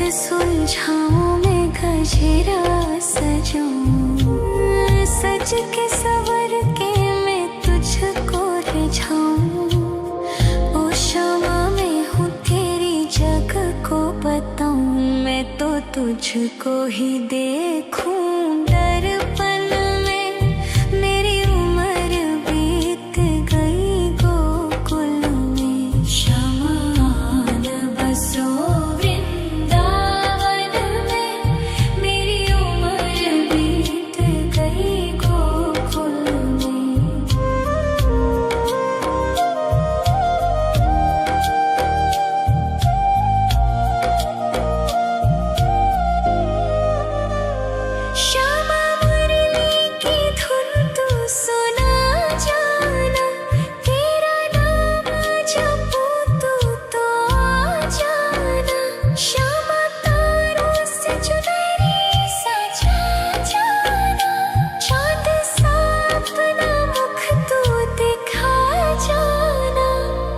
सुलझाऊं मैं गजरा सजाऊं, सज के सवर के मैं तुझको रिझाऊं। ओ शमा मैं हूँ तेरी जग को बताऊं, मैं तो तुझको ही देखूं। दर्पण में मेरी उम्र बीत गई गोकुल में, शमान बसो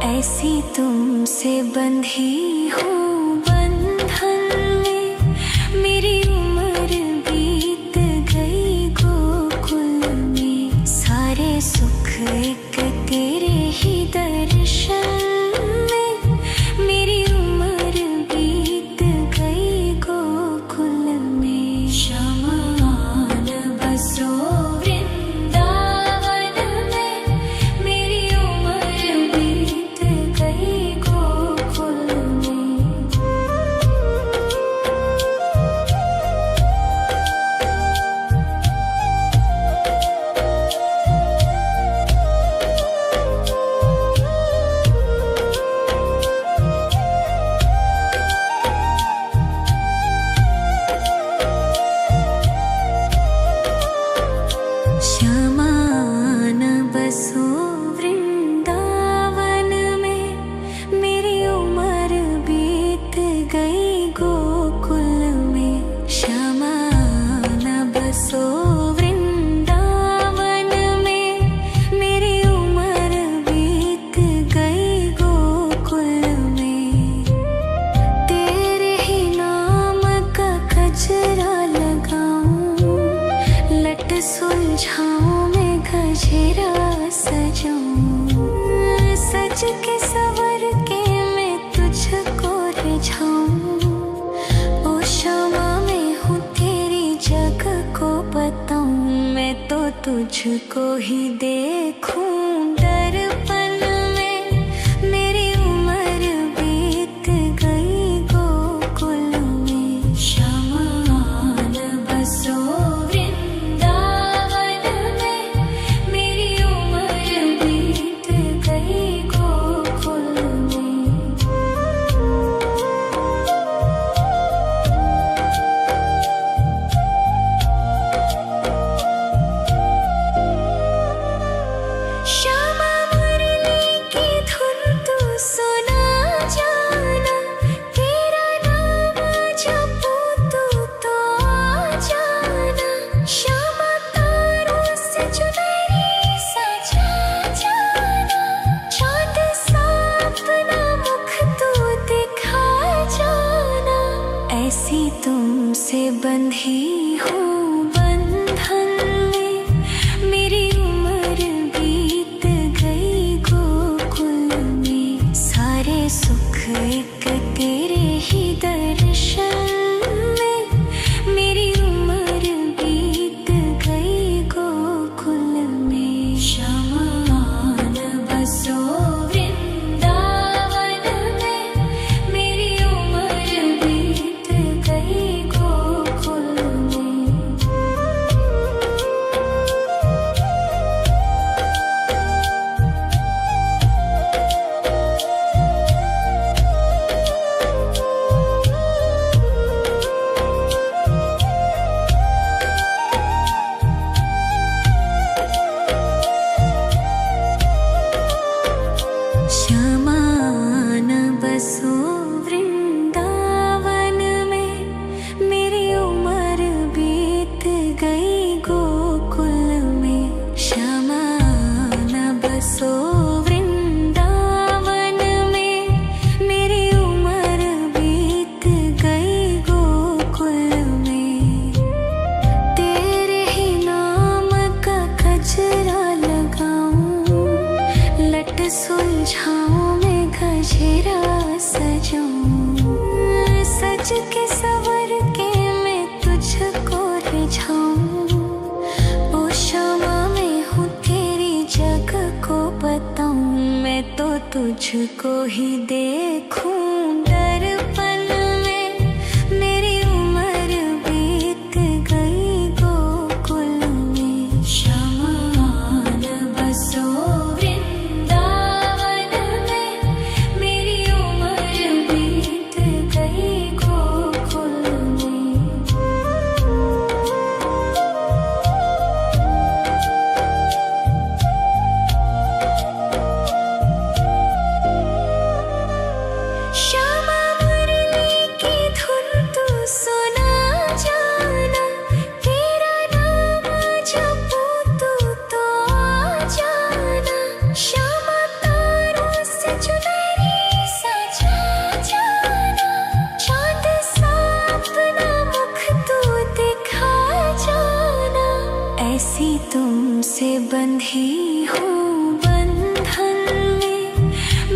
ऐसी तुमसे बंधी हूँ बंधन में, मेरी उम्र बीत गई गोकुल में। सारे सुख एक तेरे ही दर्शन में, मेरी उम्र बीत गई गोकुल में। शमान बसो सुलझाऊं मैं गजरा सजाऊं, सज के सवर के मैं तुझको रिझाऊं। ओ शमा मैं हूँ तेरी जग को बताऊं, मैं तो तुझको ही देखूं। दर्पण में मेरी उम्र बीत गई गोकुल में, शमान बसो श्यामा मुरली के सवर के मैं तुझको रिझाऊं। ओ क्षमा मैं हूँ तेरी जग को बताऊं, मैं तो तुझको ही देखूं दर्पण में। मेरी उम्र बीत गई गोकुल में, शमान बसो वृंदावन में। मेरी उम्र बीत गई गोकुल में। श्यामा मुरली की धुन तू सुना जाना, तेरा नाम जपूं तू तो आ जाना। श्यामा तारों से चुनरी सजा जाना, चाँद सा अपना मुख तू दिखा जाना। ऐसी तुमसे बंधी हूँ बंधन में,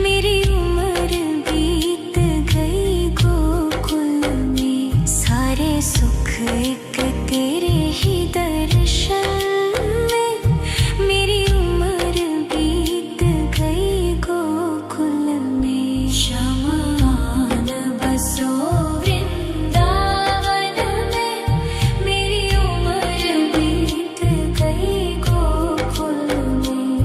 मेरी उम्र बीत गई गोकुल में। सारे सुख एक तेरे ही दर्शन में, मेरी उम्र बीत गई गोकुल में। शमान बसो वृंदावन में, मेरी उम्र बीत गई गोकुल में।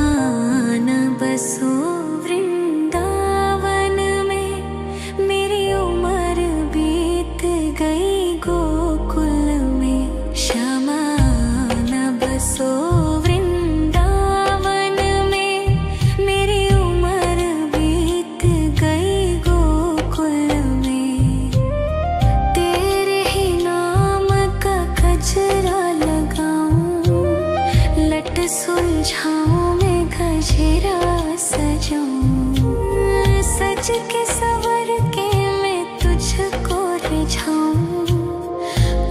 शमान बसो वृंदावन में, मेरी उम्र बीत गई गोकुल में। शमान बसो वृंदावन में, मेरी उम्र बीत गई गोकुल में। तेरे ही नाम का गजरा लगाऊं, लट सुलझाऊं मैं गजरा सजाऊं। सज के सवर के मैं तुझको रिझाऊं।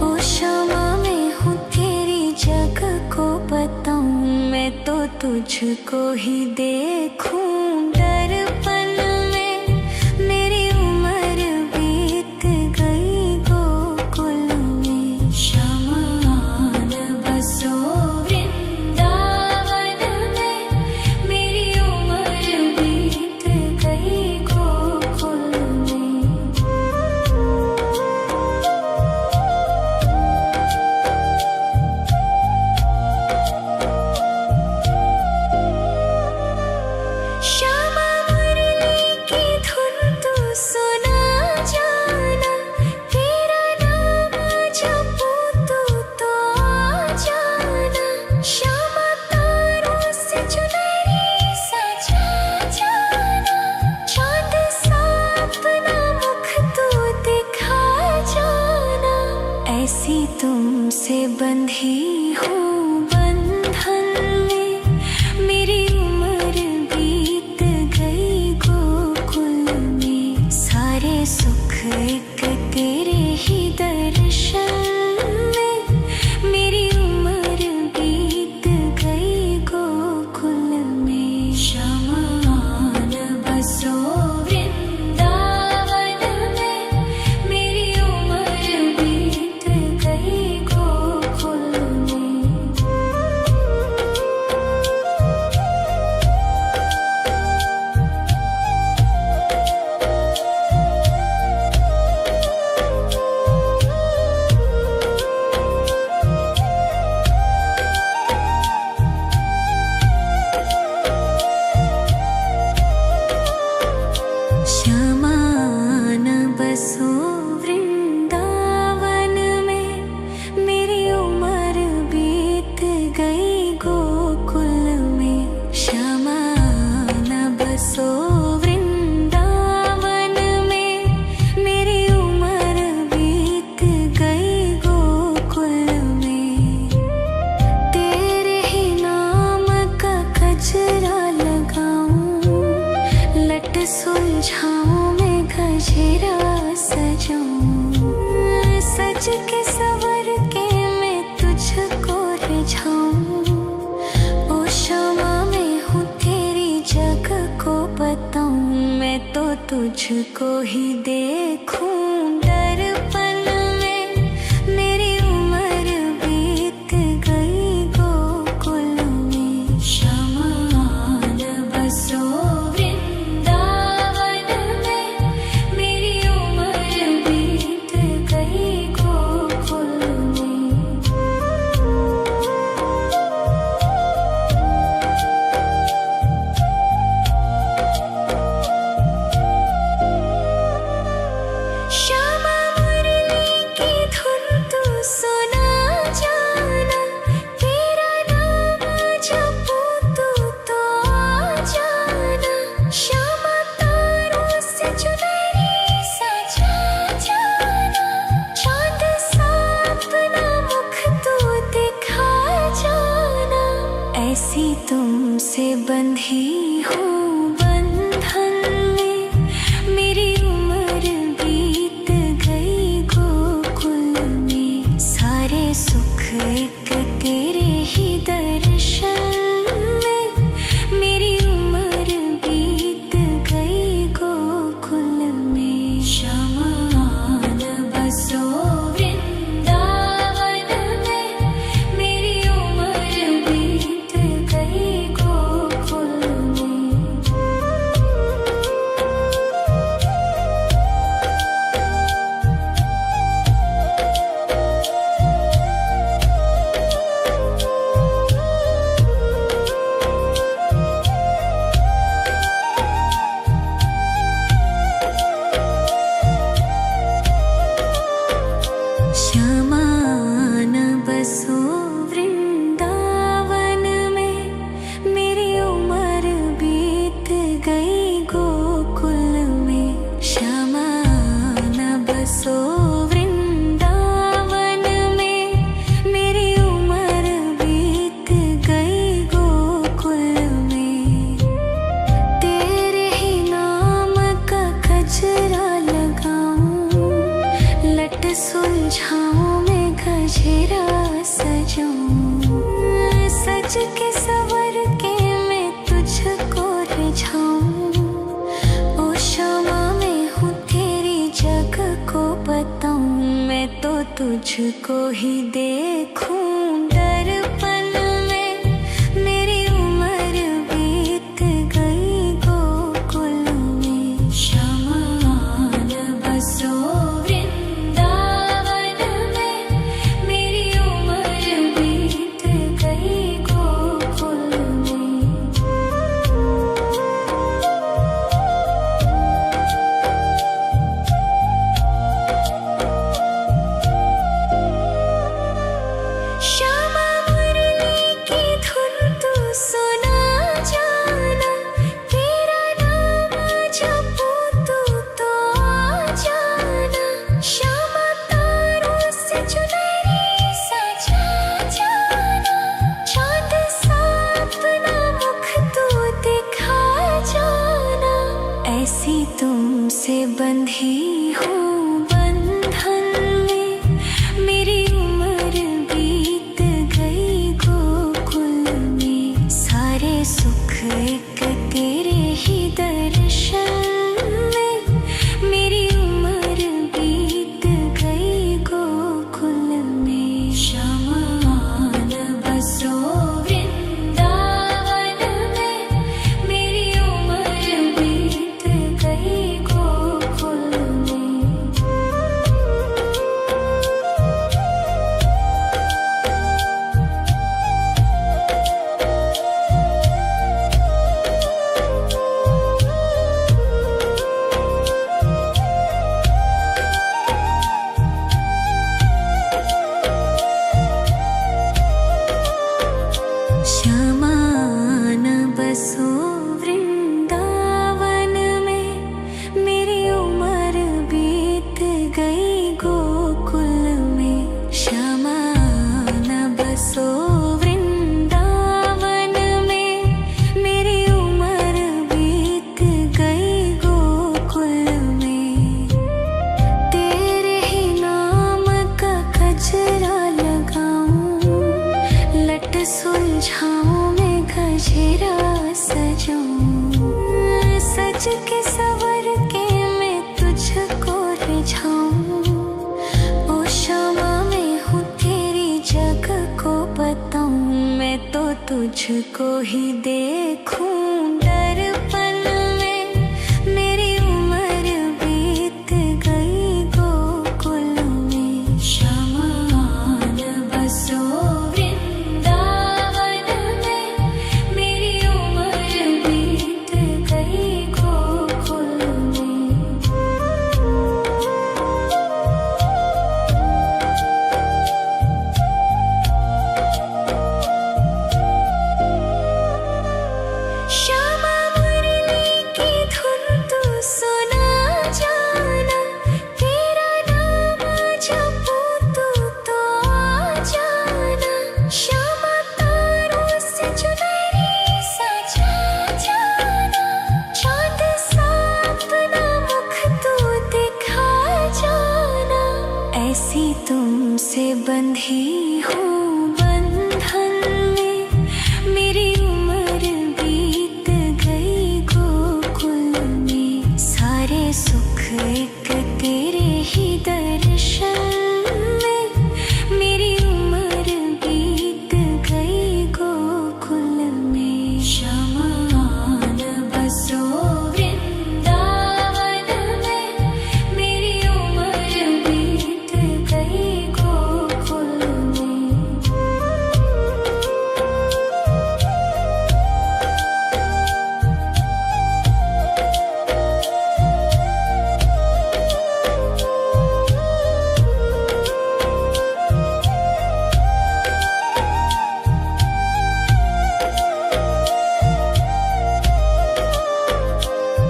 ओ क्षमा मैं हूँ तेरी जग को बताऊं, मैं तो तुझको ही देखूं दर्पण में। मेरी उम्र बीत गई गोकुल में। शमान बसो वृंदावन में, मेरी उम्र बीत गई गोकुल में। श्यामा मुरली की धुन तू सुना जाना, तेरा नाम जपूं तू तो आ जाना। श्यामा तारों से चुनरी सजा जाना, चाँद सा अपना मुख तू दिखा जाना। ऐसी तुमसे बंधी हूँ बंधन में, मेरी उम्र बीत गई गोकुल में। सारे सुख एक तेरे ही दर्शन में, मेरी उम्र बीत गई गोकुल में। शमान बसो वृंदावन में, मेरी उम्र बीत गई गोकुल में। सजाऊं, सज के सवर के मैं तुझको रिझाऊं। ओ क्षमा मैं हूँ तेरी जग को बताऊं, मैं तो तुझको ही देखूं दर्पण में। मेरी उम्र बीत गई गोकुल में, शमान बसो वृंदावन में। मेरी उम्र बीत गई गोकुल में। श्यामा मुरली की धुन तू सुना जाना, तेरा नाम जपूं तो आ जाना। श्यामा तारों से चुनरी सजा जाना, चांद सा अपना मुख तू दिखा जाना। ऐसी तुमसे बंधी हूँ बंधन में, मेरी उम्र बीत गई गोकुल में। सारे सुख एक तेरे ही दर्शन में, मेरी उम्र बीत गई गोकुल में। शमान बसो वृंदावन में, मेरी उम्र बीत गई गोकुल में। श्यामान बसो वृंदावन में, मेरी उम्र बीत गई गोकुल में। श्यामान बसो वृंदावन में, मेरी उम्र बीत गई गोकुल में। तेरे ही नाम का गजरा लगाऊं, लट सुलझाऊं मैं गजरा सजाऊं। सज के सवर के मैं तुझको रिझाऊं। ओ क्षमा मैं हूँ तेरी जग को बताऊं, मैं तो तुझको ही देखूं दर्पण में। मेरी उम्र बीत गई गोकुल में। शमान बसो वृंदावन में, मेरी उम्र बीत गई गोकुल में। श्यामा मुरली की धुन तू सुना जाना, तेरा नाम जपूं तो आ जाना। श्यामा तारों से चुनरी सजा जाना, चांद सा अपना मुख तू दिखा जाना। ऐसी तुमसे बंधी हूँ बंधन में, मेरी उम्र बीत गई गोकुल में। सारे सुख एक तेरे ही दर्शन में, मेरी उम्र बीत गई गोकुल में। शमान बसो वृंदावन में, मेरी उम्र बीत गई गोकुल के सवर के मैं तुझको रिझाऊं। ओ शामा मैं हूँ तेरी जग को बताऊं। मैं तो तुझको ही देखूं दर्पण में। मेरी उम्र बीत गई गोकुल में। श्यामा आन बसो वृंदावन में। मेरी उम्र बीत गई गोकुल में। श्यामा मुरली की धुन तू सुना जाना। तेरा नाम जपूं तू तो आ जाना। श्यामा तारों से चुनरी सजा जाना। चांद सा अपना मुख तू दिखा जाना। ऐसी तुमसे बंधी हूँ बंधन में। मेरी उम्र बीत गई गोकुल में। सारे सुख एक तेरे ही दर्शन में। मेरी उम्र बीत गई गोकुल में। श्यामा आन बसो वृंदावन में। मेरी उम्र बीत गई गोकुल में।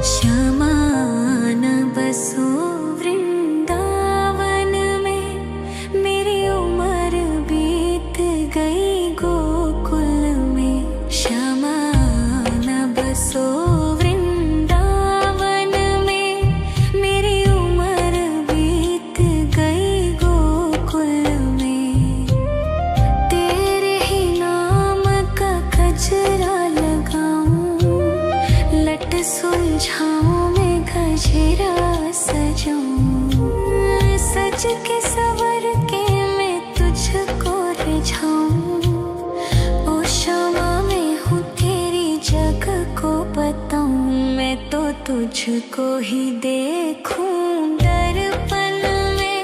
श्यामा आन बसो वृंदावन में। मेरी उम्र बीत गई गोकुल में। श्यामा आन बसो वृंदावन में। मेरी उम्र बीत गई गोकुल में। तेरे ही नाम का गजरा लगाऊं। लट सुलझाऊं मैं गजरा सजाऊं। सज के सवर के मैं तुझको रिझाऊं। ओ शामा मैं हूँ तेरी जग को बताऊं। मैं तो तुझको ही देखूं दर्पण में।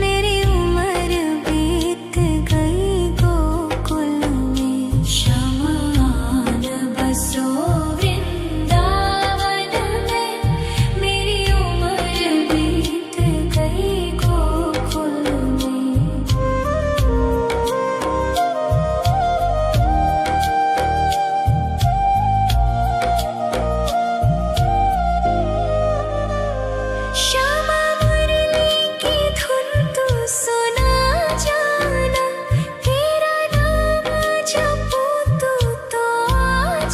मेरी उम्र बीत गई गोकुल में। श्यामा आन बसो वृंदावन में। मेरी उम्र बीत गई गोकुल में। श्यामा मुरली की धुन तू सुना जाना। तेरा नाम जपूं तू तो आ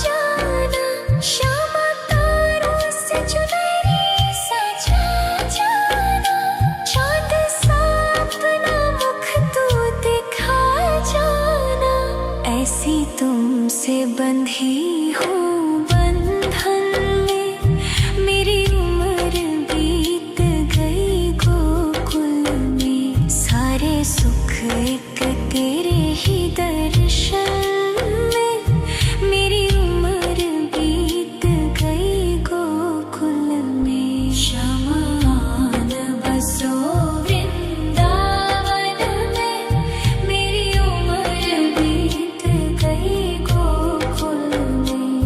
जाना। श्यामा तारों से चुनरी सजा जाना। चांद सा अपना मुख तू दिखा जाना। ऐसी तुमसे बंधी हूँ बंधन में। मेरी उम्र बीत गई गोकुल में। सारे सुख एक तेरे ही दर्शन में। मेरी उम्र बीत गई गोकुल में। श्यामा आन बसो वृंदावन में। मेरी उम्र बीत गई गोकुल में।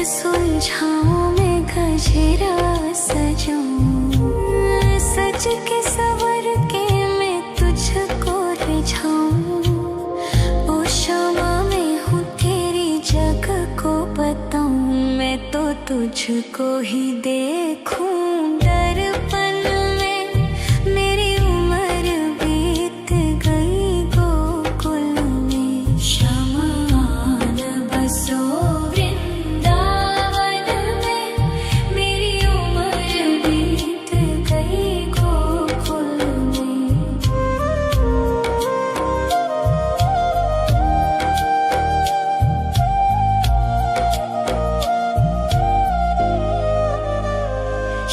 सुलझाऊं मैं गजरा सजाऊं, सज के सवर के मैं तुझको रिझाऊं। ओ शमा मैं हूँ तेरी जग को बताऊं, मैं तो तुझको ही देखूं दर्पण में। मेरी उम्र बीत गई गोकुल में, शमा न बसो वृंदावन में। मेरी उम्र बीत गई गोकुल में।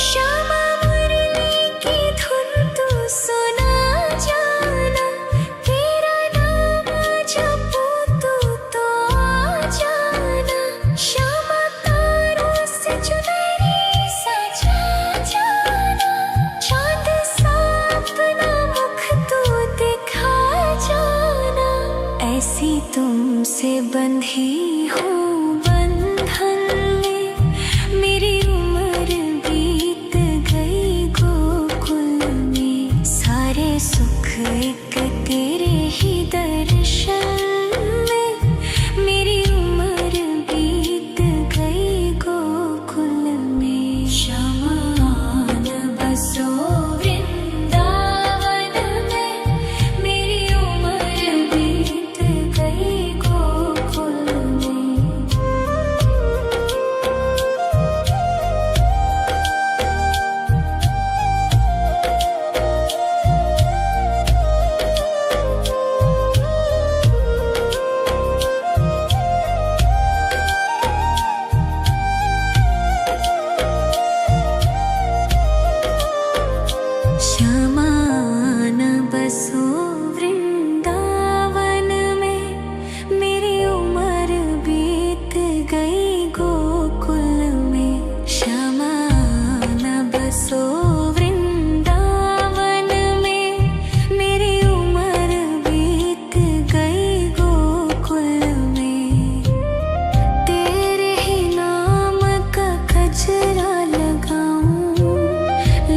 श्यामा मुरली की धुन तू सुना जाना, तेरा नाम जपूं तो आ जाना। श्यामा तारों से चुनरी सजा जाना, चांद सा अपना मुख तू दिखा जाना। ऐसी तुमसे बंधी हूँ बंधन में, मेरी उम्र बीत गई गोकुल में। सारे सुख एक तेरे ही दर्शन में, मेरी उम्र बीत गई गोकुल में। शमा न बसो वृंदावन में, मेरी उम्र बीत गई गोकुल में। श्यामा न बसो वृंदावन में, मेरी उम्र बीत गई गोकुल में। श्यामा न बसो वृंदावन में, मेरी उम्र बीत गई गोकुल में। तेरे ही नाम का गजरा लगाऊं,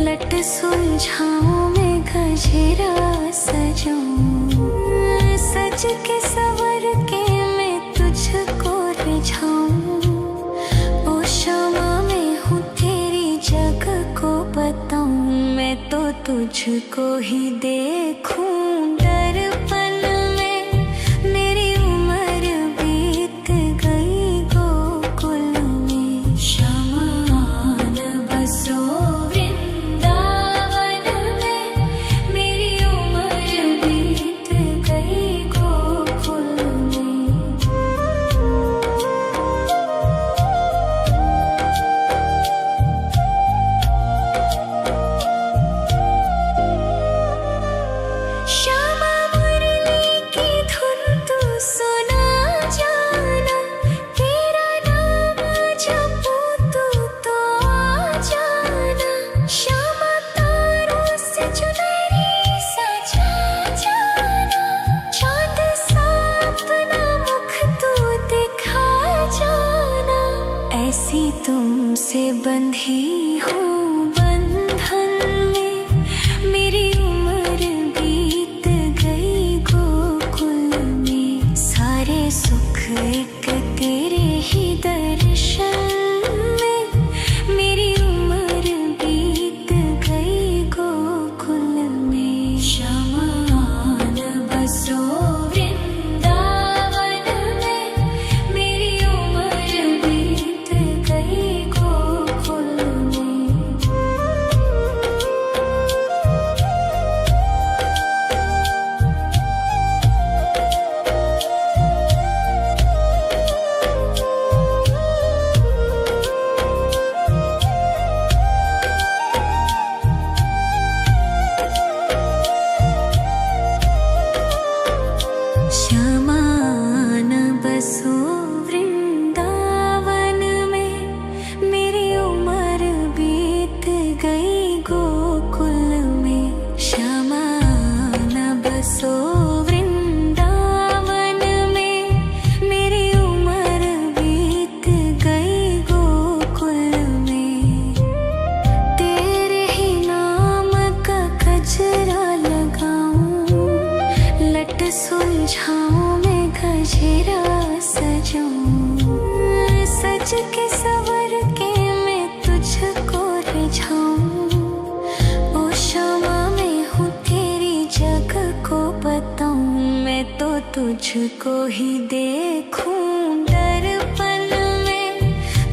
लट सुलझाऊं मैं गजरा सजाऊं। सज के सवर के मैं तुझको रिझाऊं। ओ शमा मैं हूँ तेरी जग को बताऊं, मैं तो तुझको ही देखूं दर्पण में। मेरी उम्र बीत गई गोकुल में। शमा न बसो वृंदावन में, मेरी उम्र बीत गई गोकुल में। श्यामा मुरली की धुन तू सुना जाना, तेरा नाम जपूं तो आ जाना। श्यामा तारों से चुनरी सजा जाना, चांद सा अपना मुख तू दिखा जाना। ऐसी तुमसे बंधी हूँ बंधन में, मेरी उम्र बीत गई गोकुल में। सारे सुख एक तेरे ही दर्शन में, मेरी उम्र बीत गई गोकुल में। शमा न बसो वृंदावन में, मेरी उम्र बीत गई गोकुल में। के सवर के मैं तुझको रिझाऊं। ओ क्षमा मैं हूँ तेरी जग को बताऊं। मैं तो तुझको ही देखूं दर्पण में।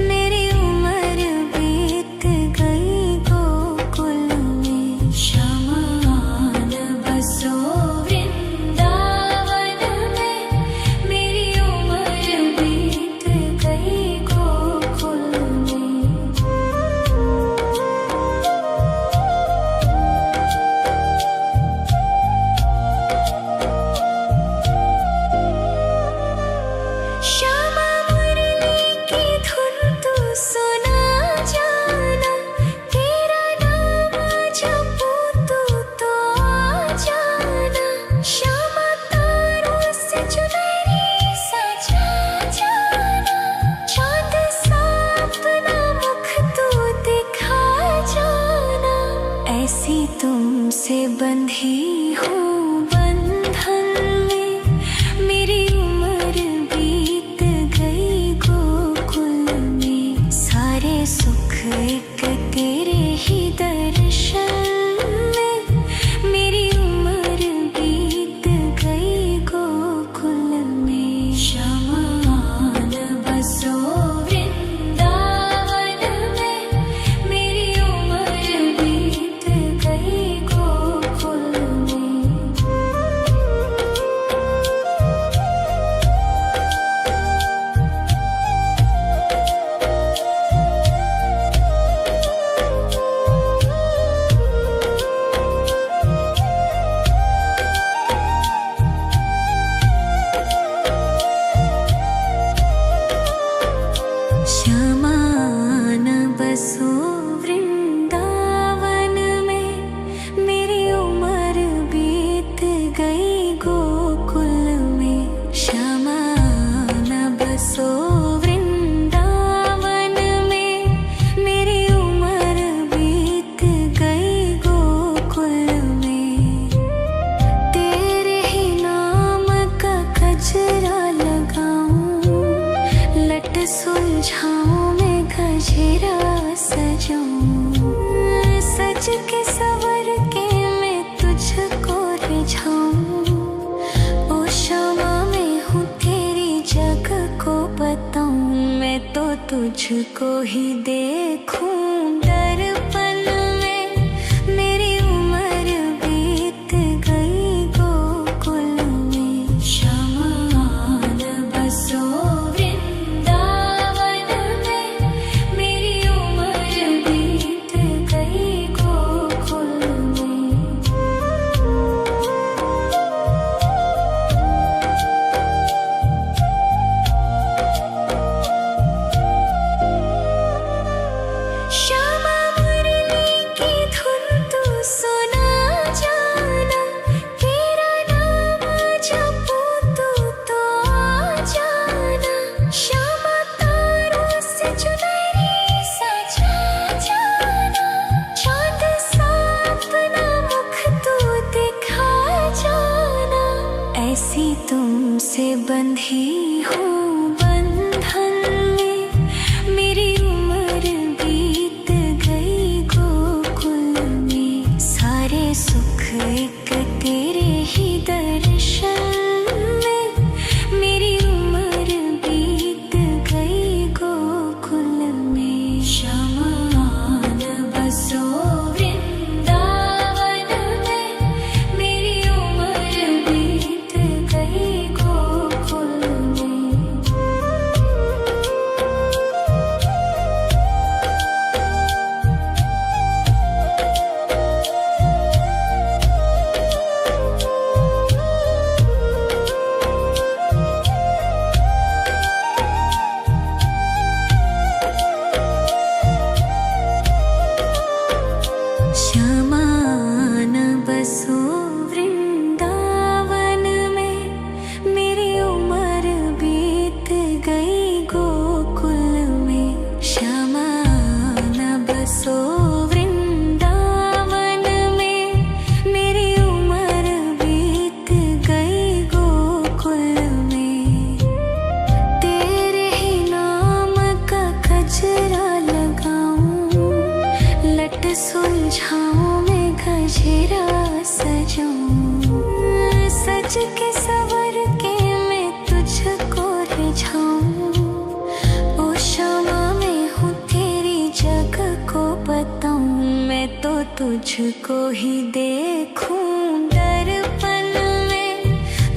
मेरी उम्र बीत गई गोकुल में। श्यामान बसो वृंदावन में। मेरी उम्र बीत गई गोकुल में। श्यामा मुरली की धुन तू सुना जाना। तेरा नाम जपूं तो आ जाना। श्यामा तारों से चुनरी सजा जाना। चांद सा अपना मुख तू दिखा जाना। ऐसी तुमसे बंधी हूँ बंधन में। मेरी उम्र बीत गई गोकुल में। सारे सुख एक तेरे ही दर्शन में। मेरी उम्र बीत गई गोकुल में। श्यामान बसो वृंदावन में। मेरी उम्र बीत गई गोकुल में। श्यामान बसो वृंदावन में। मेरी उम्र बीत गई गोकुल में। श्यामान बसो वृंदावन में। मेरी उम्र बीत गई गोकुल में। तेरे ही नाम का गजरा लगाऊं। लट सुलझाऊं मैं गजरा सजाऊं। सज के सवर के मैं तुझको रिझाऊं। ओ क्षमा मैं हूँ तेरी जग को बताऊं। मैं तो तुझको ही देखूं दर्पण में। मेरी उम्र बीत गई गोकुल में। श्यामान बसो वृंदावन में। मेरी उम्र बीत गई गोकुल में। श्यामा मुरली की धुन तू सुना जाना। तेरा नाम जपूं तो आ जाना। श्यामा तारों से चुनरी सजा जाना। चांद सा अपना मुख तू दिखा जाना। ऐसी तुमसे बंधी हूँ बंधन में। मेरी उम्र बीत गई गोकुल में। सारे सुख एक तेरे ही दर्शन में। मेरी उम्र बीत गई गोकुल में। श्यामान बसो वृंदावन में। मेरी उम्र बीत गई गोकुल में। सुलझाऊं मैं गजरा सजाऊं, सज के सवर के मैं तुझको रिझाऊं। ओ शामा मैं हूँ तेरी जग को बताऊं, मैं तो तुझको ही देखूं दर्पण में।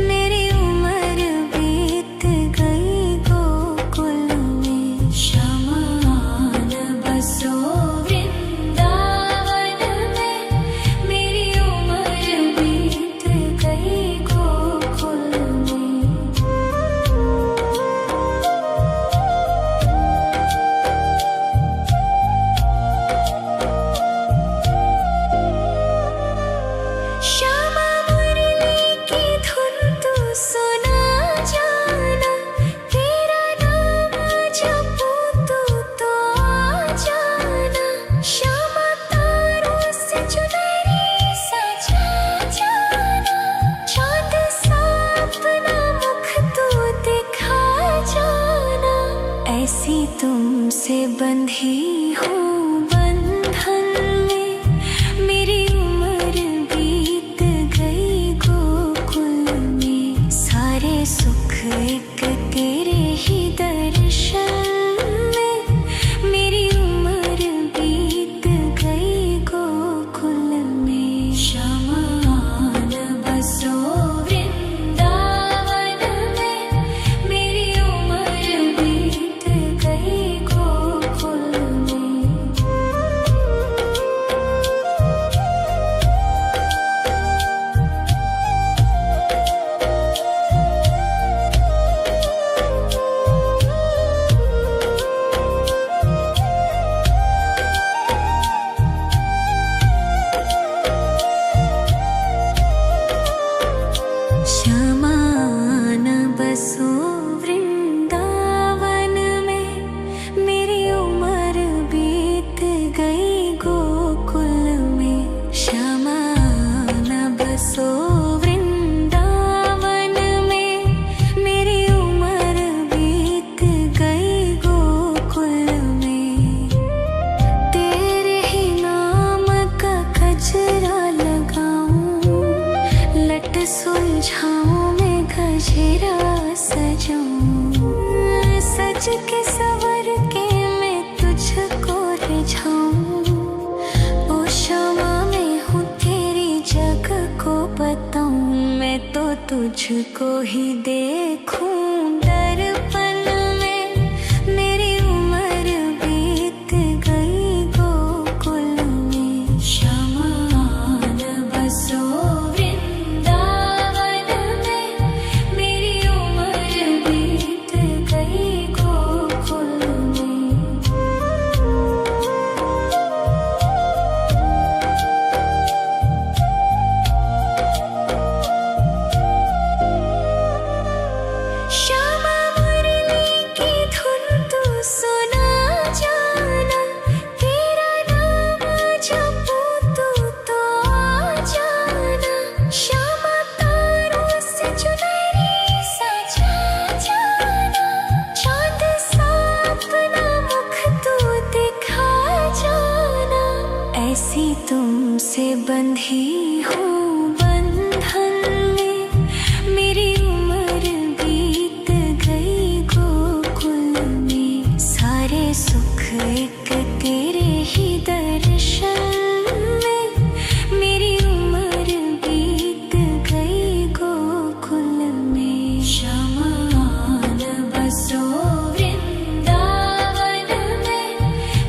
मेरी उम्र बीत गई गोकुल में, श्यामा आन बसो वृंदावन में। मेरी उम्र बीत गई गोकुल में। श्यामा मुरली की धुन तू सुना जाना, तेरा नाम जपूं तो आ जाना। श्यामा तारों से चुनरी सजा जाना, चाँद सा अपना मुख तू दिखा जाना। ऐसी तुमसे बंधी हूँ बंधन में, मेरी उम्र बीत गई गोकुल में। सारे सुख एक तेरे ही दर्शन में, मेरी उम्र बीत गई गोकुल में। श्यामा आन बसो वृंदावन में, मेरी उम्र बीत गई गोकुल में। श्यामा आन बसो वृंदावन में, मेरी उम्र बीत गई गोकुल में। श्यामा आन बसो वृंदावन में, मेरी उम्र बीत गई गोकुल में। तेरे ही नाम का गजरा लगाऊं, लट सुलझाऊं मैं गजरा सजाऊं। सज के सवर के मैं तुझको रिझाऊं। ओ शामा मैं हूँ तेरी जग को बताऊं, मैं तो तुझको ही देखूं दर्पण में। मेरी उम्र बीत गई गोकुल में। श्यामा आन बसो वृंदावन में, मेरी उम्र बीत गई गोकुल में। श्यामा मुरली की धुन तू सुना जाना, तेरा नाम जपूं तो आ जाना। श्यामा तारों से चुनरी सजा जाना, चाँद सा अपना मुख तू दिखा जाना। ऐसी तुमसे बंधी हूँ बंधन में, मेरी उम्र बीत गई गोकुल में। सारे सुख एक तेरे ही दर्शन में, मेरी उम्र बीत गई गोकुल में। श्यामा आन बसो वृंदावन में,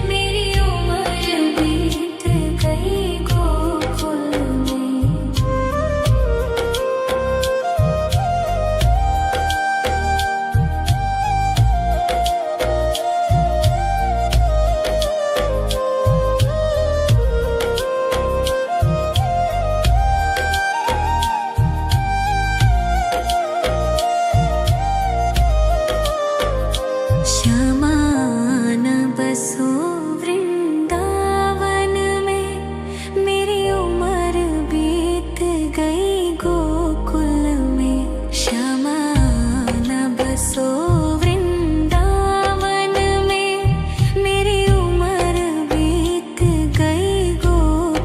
मेरी उम्र बीत गई गोकुल में। श्यामा आन बसो वृंदावन में, मेरी उम्र बीत गई गोकुल में। श्यामा आन बसो वृंदावन में, मेरी उम्र बीत गई गोकुल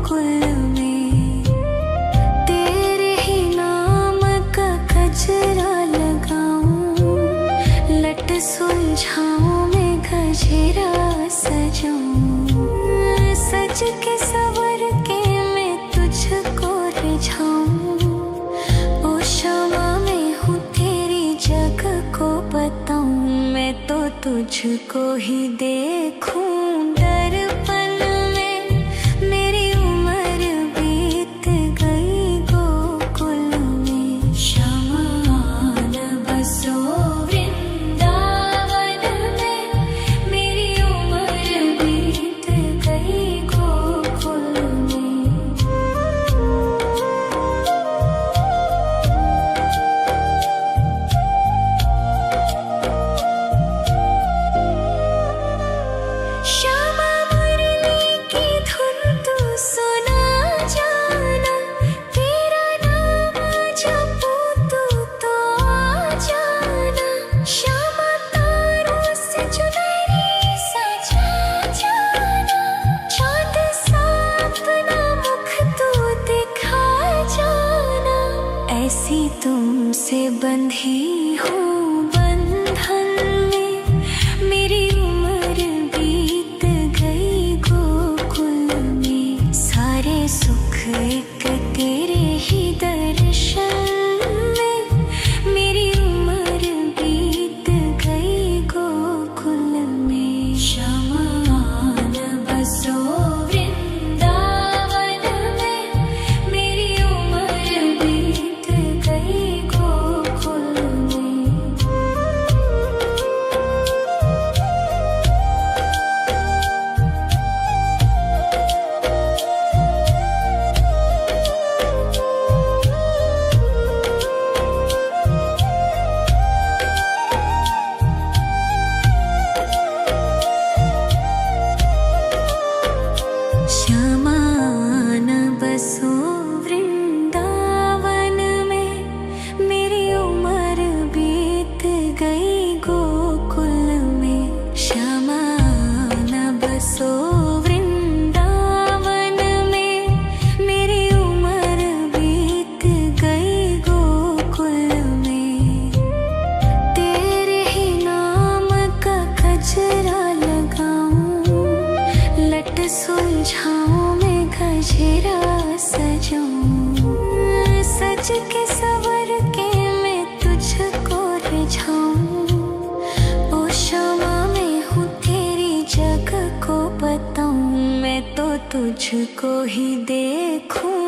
तुझको ही देखूं दर्पण में। मेरी उम्र बीत गई गोकुल में, श्यामा न बसो वृंदावन में। मेरी उम्र बीत गई गोकुल में। श्यामा मुरली की धुन तू सुना जाना, तेरा नाम जपूं तू तो आ जाना। श्यामा तारों से चुनरी सजा जाना, चाँद सा अपना मुख तू दिखा जाना। ऐसी तुमसे बंधी हूँ बंधन में, मेरी उम्र बीत गई गोकुल में। सारे सुख एक तेरे ही दर्शन में, मेरी उम्र बीत गई गोकुल में। श्यामा न बसो वृंदावन में, मेरी उम्र बीत गई गोकुल में। श्यामा न बसो वृंदावन में, मेरी उम्र बीत गई गोकुल में। श्यामा न बसो वृंदावन में, मेरी उम्र बीत गई गोकुल में। तेरे ही नाम का गजरा लगाऊं, लट सुलझाऊं मैं गजरा सजाऊं। सज के सवर के मैं तुझको रिझाऊं। ओ श्यामा मैं हूँ तेरी जग को बताऊं, मैं तो तुझको ही देखूं